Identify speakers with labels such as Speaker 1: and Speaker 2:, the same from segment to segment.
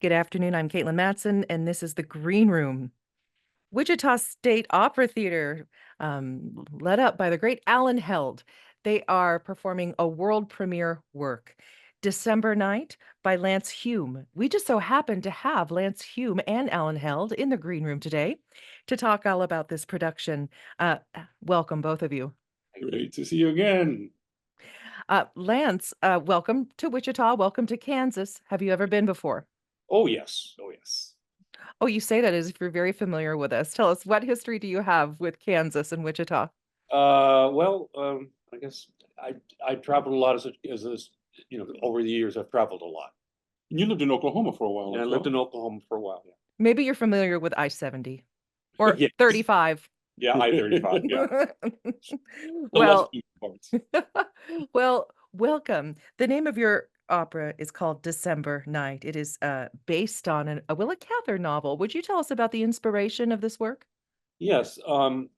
Speaker 1: Good afternoon. I'm Caitlin Matson, and this is the Green Room. Wichita State Opera Theater, led up by the great Alan Held. They are performing a world premiere work, December Night by Lance Hulme. We just so happen to have Lance Hulme and Alan Held in the Green Room today to talk all about this production. Welcome, both of you.
Speaker 2: Great to see you again.
Speaker 1: Lance, welcome to Wichita. Welcome to Kansas. Have you ever been before?
Speaker 2: Oh, yes. Oh, yes.
Speaker 1: Oh, you say that as if you're very familiar with us. Tell us, what history do you have with Kansas and Wichita?
Speaker 2: I guess I traveled a lot over the years. I've traveled a lot.
Speaker 3: You lived in Oklahoma for a while
Speaker 2: And I
Speaker 3: as
Speaker 2: lived
Speaker 3: well.
Speaker 2: in Oklahoma for a while. Yeah.
Speaker 1: Maybe you're familiar with I-70 or
Speaker 2: Yes.
Speaker 1: 35.
Speaker 2: Yeah, I-35. Yeah.
Speaker 3: The less
Speaker 1: Well,
Speaker 3: parts.
Speaker 1: well, welcome. The name of your opera is called December Night. It is based on a Willa Cather novel. Would you tell us about the inspiration of this work?
Speaker 2: Yes.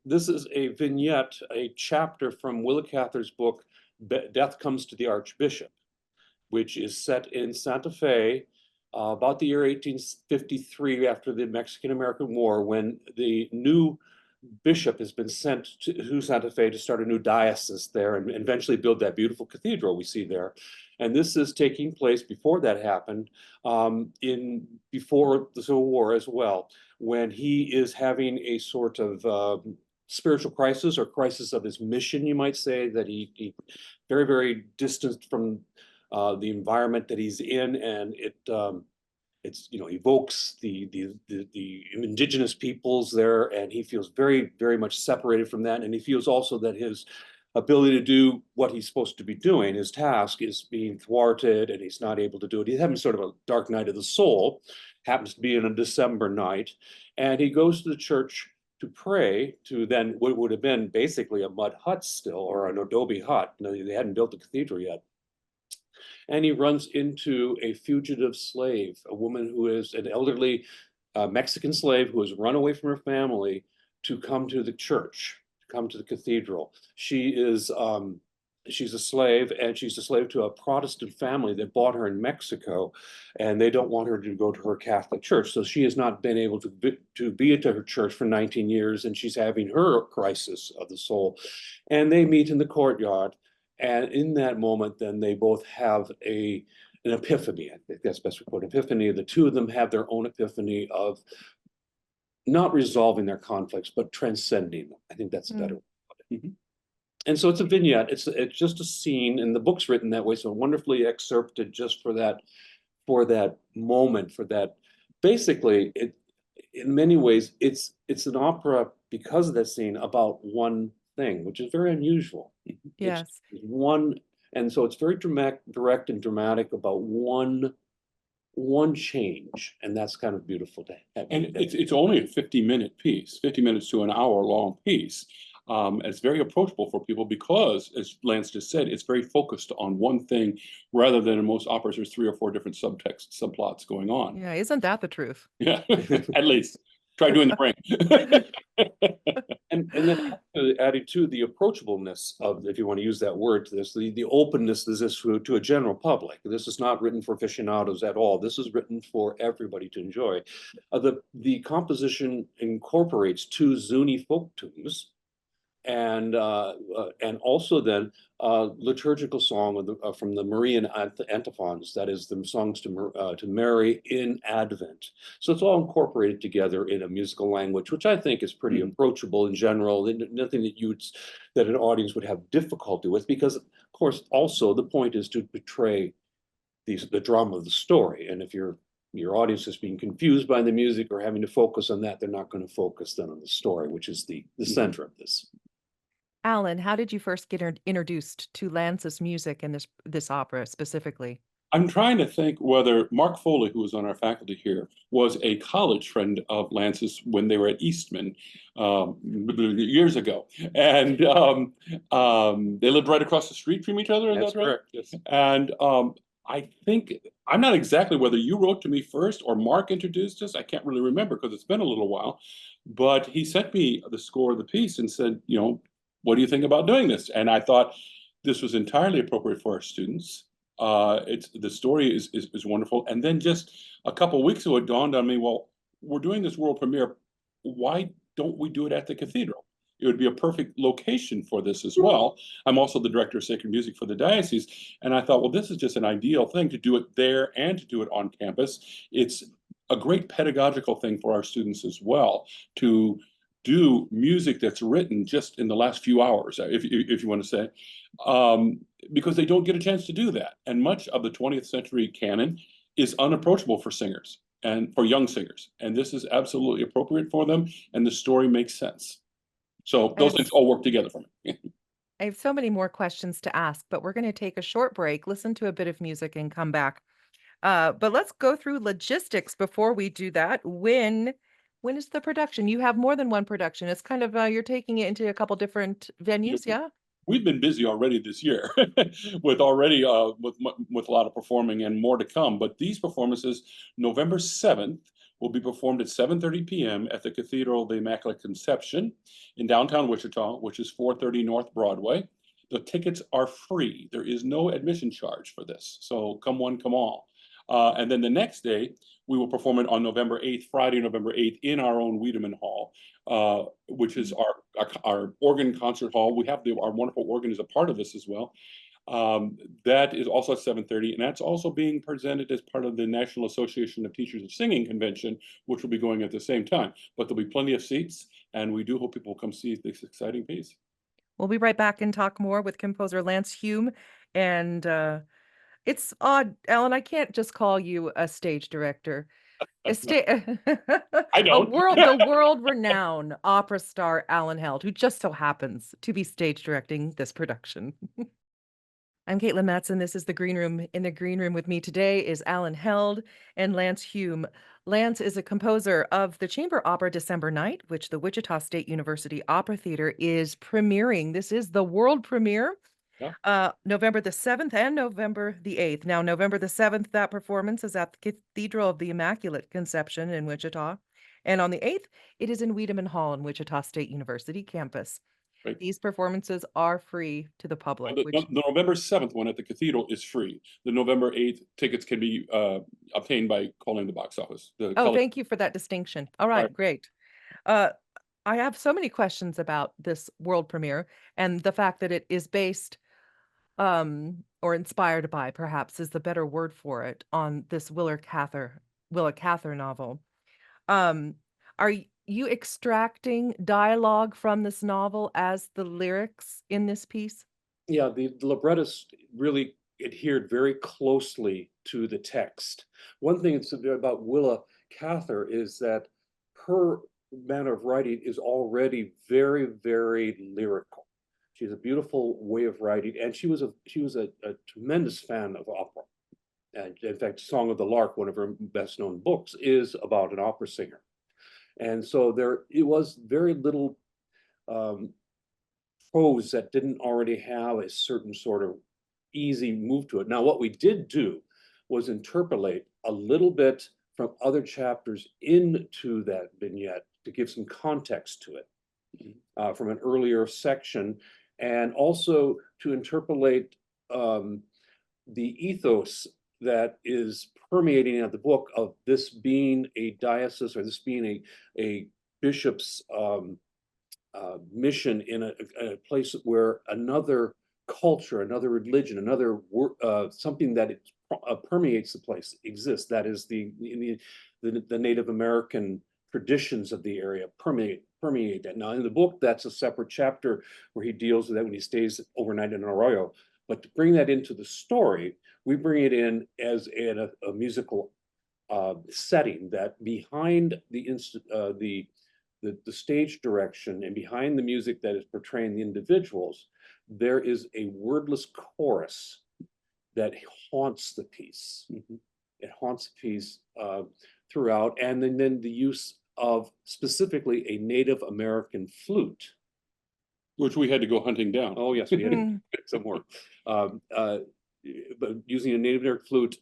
Speaker 2: This is a vignette, a chapter from Willa Cather's book, Death Comes to the Archbishop, which is set in Santa Fe about the year 1853 after the Mexican-American War, when the new bishop has been sent to Santa Fe to start a new diocese there and eventually build that beautiful cathedral we see there. And this is taking place before that happened, before the Civil War as well, when he is having a sort of spiritual crisis or crisis of his mission, you might say, that he very, very distant from the environment that he's in, and it's evokes the indigenous peoples there, and he feels very, very much separated from that, and he feels also that his ability to do what he's supposed to be doing, his task, is being thwarted, and he's not able to do it. He's having sort of a dark night of the soul. Happens to be in a December night, and he goes to the church to pray to then what would have been basically a mud hut still, or an adobe hut. They hadn't built the cathedral yet. And he runs into a fugitive slave, a woman who is an elderly Mexican slave who has run away from her family to come to the church, to come to the cathedral. She's a slave, and she's a slave to a Protestant family that bought her in Mexico, and they don't want her to go to her Catholic church. So she has not been able to be at her church for 19 years, and she's having her crisis of the soul. And they meet in the courtyard, and in that moment, then they both have an epiphany. I think that's best we put epiphany. The two of them have their own epiphany of not resolving their conflicts, but transcending them. I think that's a better way to put it. And so it's a vignette. It's just a scene, and the book's written that way, so wonderfully excerpted just for that moment, for that. Basically, in many ways, it's an opera because of that scene about one thing, which is very unusual.
Speaker 1: Yes.
Speaker 2: It's one, and so it's very direct and dramatic about one change, and that's kind of beautiful to have.
Speaker 3: And it's only a 50-minute piece, 50 minutes to an hour long piece. It's very approachable for people because, as Lance just said, it's very focused on one thing rather than in most operas, there's 3 or 4 different subplots going on.
Speaker 1: Yeah, isn't that the truth?
Speaker 3: Yeah, at least. Try doing the ring.
Speaker 2: And then adding to the approachableness of, if you want to use that word to this, the openness to this to a general public. This is not written for aficionados at all. This is written for everybody to enjoy. The composition incorporates 2 Zuni folk tunes, and also then liturgical song from the Marian antiphons, that is the songs to Mary in Advent. So it's all incorporated together in a musical language, which I think is pretty approachable in general, and nothing that an audience would have difficulty with, because of course also the point is to portray the drama of the story, and if your audience is being confused by the music or having to focus on that, they're not going to focus then on the story, which is the center of this.
Speaker 1: Alan, how did you first get introduced to Lance's music and this opera specifically?
Speaker 3: I'm trying to think whether Mark Foley, who was on our faculty here, was a college friend of Lance's when they were at Eastman years ago. And they lived right across the street from each other, is
Speaker 2: That's
Speaker 3: that right?
Speaker 2: correct, yes.
Speaker 3: And I think, I'm not exactly whether you wrote to me first or Mark introduced us. I can't really remember because it's been a little while. But he sent me the score of the piece and said, what do you think about doing this? And I thought this was entirely appropriate for our students. The story is wonderful. And then just a couple of weeks ago, it dawned on me, well, we're doing this world premiere. Why don't we do it at the cathedral? It would be a perfect location for this as well. I'm also the director of sacred music for the diocese. And I thought, well, this is just an ideal thing to do it there and to do it on campus. It's a great pedagogical thing for our students as well to do music that's written just in the last few hours, if you want to say, because they don't get a chance to do that. And much of the 20th century canon is unapproachable for singers and for young singers. And this is absolutely appropriate for them. And the story makes sense. So
Speaker 1: I
Speaker 3: those
Speaker 1: have,
Speaker 3: things all work together for me.
Speaker 1: I have so many more questions to ask, but we're going to take a short break, listen to a bit of music, and come back. But let's go through logistics before we do that. When is the production? You have more than one production. It's kind of you're taking it into a couple different
Speaker 3: You
Speaker 1: venues,
Speaker 3: know,
Speaker 1: yeah?
Speaker 3: we've been busy already this year with already with a lot of performing and more to come. But these performances, November 7th, will be performed at 7:30 p.m. at the Cathedral of the Immaculate Conception in downtown Wichita, which is 430 North Broadway. The tickets are free. There is no admission charge for this. So come one, come all. And then the next day, we will perform it on November 8th, Friday, November 8th, in our own Wiedemann Hall, which is our organ concert hall. We have our wonderful organ as a part of this as well. That is also at 7:30, and that's also being presented as part of the National Association of Teachers of Singing convention, which will be going at the same time. But there'll be plenty of seats, and we do hope people will come see this exciting piece.
Speaker 1: We'll be right back and talk more with composer Lance Hulme. And it's odd, Alan, I can't just call you a stage director. A sta-
Speaker 3: I don't.
Speaker 1: the world renowned opera star Alan Held, who just so happens to be stage directing this production. I'm Caitlin Matson. This is the Green Room. In the Green Room with me today is Alan Held and Lance Hulme. Lance is a composer of the Chamber Opera December Night, which the Wichita State University Opera Theater is premiering. This is the world premiere,
Speaker 3: Yeah,
Speaker 1: November the 7th and November the 8th. Now, November the 7th, that performance is at the Cathedral of the Immaculate Conception in Wichita. And on the 8th, it is in Wiedemann Hall in Wichita State University campus.
Speaker 3: right.
Speaker 1: These performances are free to the public, which
Speaker 3: The November 7th one at the Cathedral is free. The November 8th tickets can be obtained by calling the box office.
Speaker 1: oh, thank you for that distinction. All right, great. Uh, I have so many questions about this world premiere and the fact that it is based, or inspired by, perhaps is the better word for it, on this Willa Cather novel. Um, are you extracting dialogue from this novel as the lyrics in this piece?
Speaker 2: Yeah, the librettist really adhered very closely to the text. One thing that's about Willa Cather is that her manner of writing is already very, very lyrical. She has a beautiful way of writing, and she was a tremendous fan of opera. And in fact, Song of the Lark, one of her best known books, is about an opera singer. And so it was very little prose that didn't already have a certain sort of easy move to it. Now, what we did do was interpolate a little bit from other chapters into that vignette to give some context to it from an earlier section, and also to interpolate the ethos that is permeating out the book of this being a diocese, or this being a bishop's mission in a place where another culture, another religion, another something that permeates the place exists. That is the Native American traditions of the area permeate that. Now in the book, that's a separate chapter where he deals with that when he stays overnight in Arroyo. But to bring that into the story, we bring it in as a musical setting, that behind the stage direction and behind the music that is portraying the individuals, there is a wordless chorus that haunts the piece. It haunts the piece throughout, and then the use of specifically a Native American flute.
Speaker 3: which we had to go hunting down.
Speaker 2: Oh yes, we had to get some more. But using a Native American flute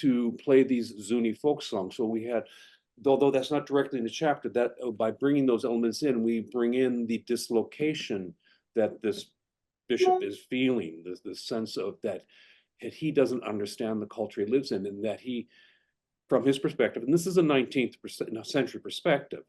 Speaker 2: to play these Zuni folk songs. So we had, although that's not directly in the chapter, that by bringing those elements in, we bring in the dislocation that this bishop is feeling, the sense of that and he doesn't understand the culture he lives in, and that he, from his perspective, and this is a 19th century perspective,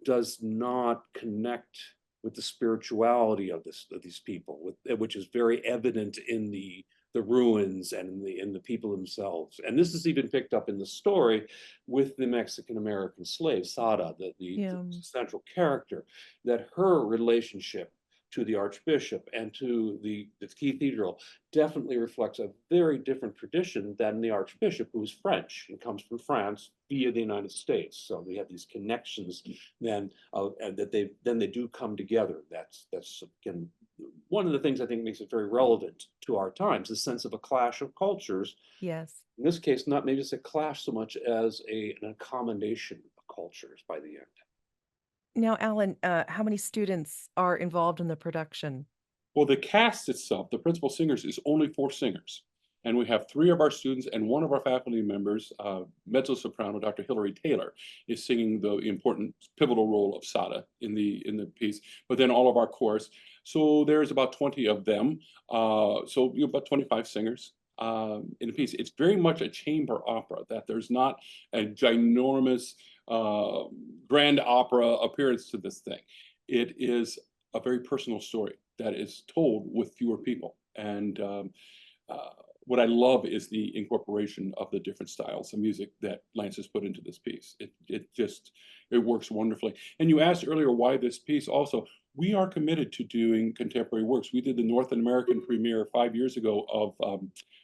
Speaker 2: does not connect with the spirituality of these people, which is very evident in the ruins and in the people themselves. And this is even picked up in the story with the Mexican American slave Sada, the
Speaker 1: Yeah.
Speaker 2: central character, that her relationship to the archbishop and to the cathedral definitely reflects a very different tradition than the archbishop, who's French and comes from France via the United States. So we have these connections then, and that they do come together. That's again one of the things I think makes it very relevant to our times, the sense of a clash of cultures.
Speaker 1: Yes.
Speaker 2: In this case, not maybe it's a clash so much as an accommodation of cultures by the end.
Speaker 1: Now, Alan, how many students are involved in the production?
Speaker 3: Well, the cast itself, the principal singers, is only 4 singers. And we have 3 of our students and 1 of our faculty members, mezzo-soprano, Dr. Hilary Taylor, is singing the important pivotal role of Sada in the piece, but then all of our chorus. So there's about 20 of them. So you have about 25 singers in the piece. It's very much a chamber opera, that there's not a ginormous grand opera appearance to this thing. It is a very personal story that is told with fewer people. And what I love is the incorporation of the different styles of music that Lance has put into this piece. It works wonderfully. And you asked earlier why this piece also. We are committed to doing contemporary works. We did the North American premiere 5 years ago of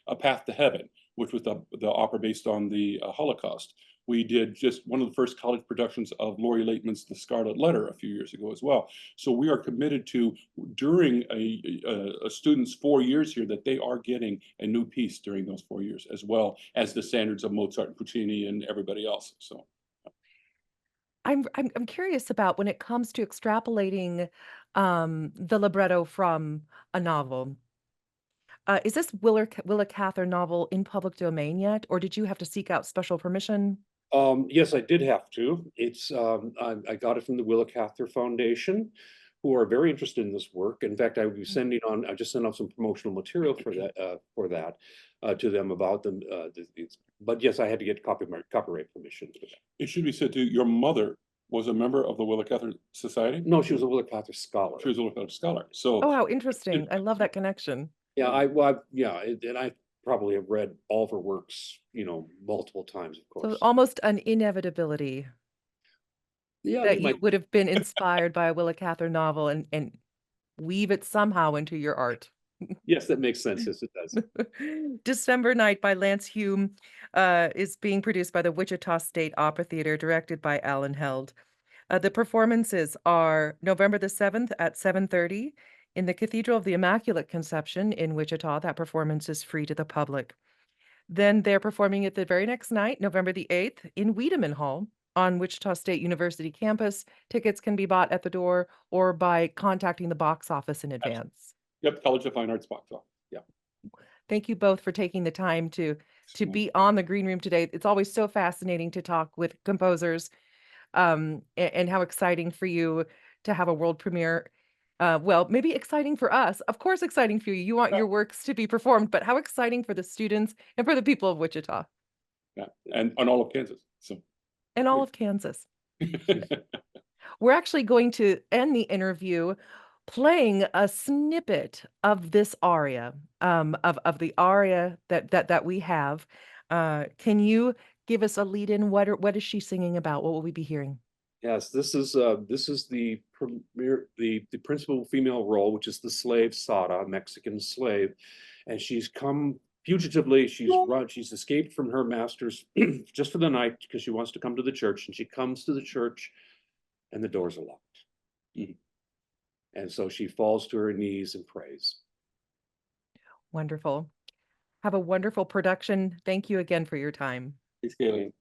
Speaker 3: A Path to Heaven, which was the opera based on the Holocaust. We did just one of the first college productions of Laurie Laitman's The Scarlet Letter a few years ago as well. So we are committed to, during a student's 4 years here, that they are getting a new piece during those 4 years, as well as the standards of Mozart and Puccini and everybody else. So
Speaker 1: I'm curious about when it comes to extrapolating the libretto from a novel. Is this Willa Cather novel in public domain yet, or did you have to seek out special permission?
Speaker 2: Yes, I did have to. I got it from the Willa Cather Foundation, who are very interested in this work. In fact, I just sent out some promotional material for that to them about them. But yes, I had to get copyright permission for that.
Speaker 3: it should be said too, your mother was a member of the Willa Cather Society.
Speaker 2: No, she was a Willa Cather scholar.
Speaker 3: She was a Willa Cather scholar. So
Speaker 1: Oh, how interesting. I love that connection.
Speaker 2: Yeah, and I probably have read all of her works, multiple times, of
Speaker 1: So
Speaker 2: course.
Speaker 1: almost an inevitability
Speaker 2: Yeah, you
Speaker 1: that you
Speaker 2: might.
Speaker 1: would have been inspired by a Willa Cather novel and weave it somehow into your art.
Speaker 2: Yes, that makes sense. Yes, it does.
Speaker 1: December Night by Lance Hulme is being produced by the Wichita State Opera Theater, directed by Alan Held. The performances are November the 7th at 7:30 in the Cathedral of the Immaculate Conception in Wichita. That performance is free to the public. Then they're performing it the very next night, November the 8th, in Wiedemann Hall on Wichita State University campus. Tickets can be bought at the door or by contacting the box office in advance.
Speaker 3: yep, College of Fine Arts box office. Yeah.
Speaker 1: Thank you both for taking the time to be on the green room today. It's always so fascinating to talk with composers, and how exciting for you to have a world premiere. Well, maybe exciting for us. Of course, exciting for you. You want
Speaker 3: Yeah.
Speaker 1: your works to be performed, but how exciting for the students and for the people of Wichita
Speaker 3: Yeah, and all of Kansas. So
Speaker 1: and all of Kansas. We're actually going to end the interview playing a snippet of this aria, of the aria that we have. Can you give us a lead in? What is she singing about? What will we be hearing?
Speaker 2: Yes, this is the the principal female role, which is the slave Sada, Mexican slave, and she's come fugitively. She's escaped from her masters just for the night because she wants to come to the church, and she comes to the church, and the doors are locked.
Speaker 3: Mhm.
Speaker 2: And so she falls to her knees and prays.
Speaker 1: Wonderful. Have a wonderful production. Thank you again for your time.
Speaker 3: Thanks, Kayleen.